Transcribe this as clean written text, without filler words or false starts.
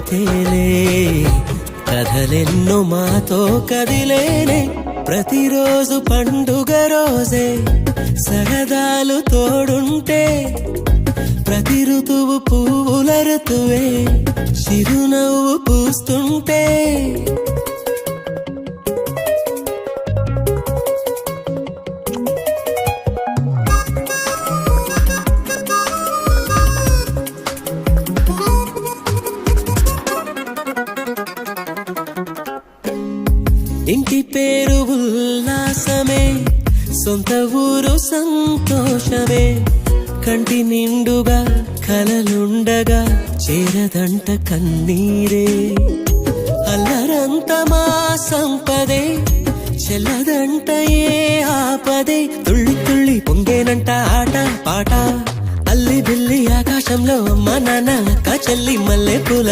తేలే కథలెన్నో మాతో కదిలేనే ప్రతిరోజు పండుగ రోజే సరదాలు తోడుంటే ప్రతి ఋతువు పువ్వుల ఋతువే చిరునవ్వు పూస్తుంటే ఇంటి పేరు ఉల్లాసమే సొంత ఊరు సంతోషమే కంటి నిండుగా కలలుండగా చేరదంట కన్నీరే అల్లరంత మా సంపదే చెల్లదంట ఏ ఆపదే తుళ్ళి తుళ్ళి పొంగేనంట ఆట పాట అల్లి బిల్లి ఆకాశంలో అమ్మ నాన్న అక్క చెల్లి మల్లె పూల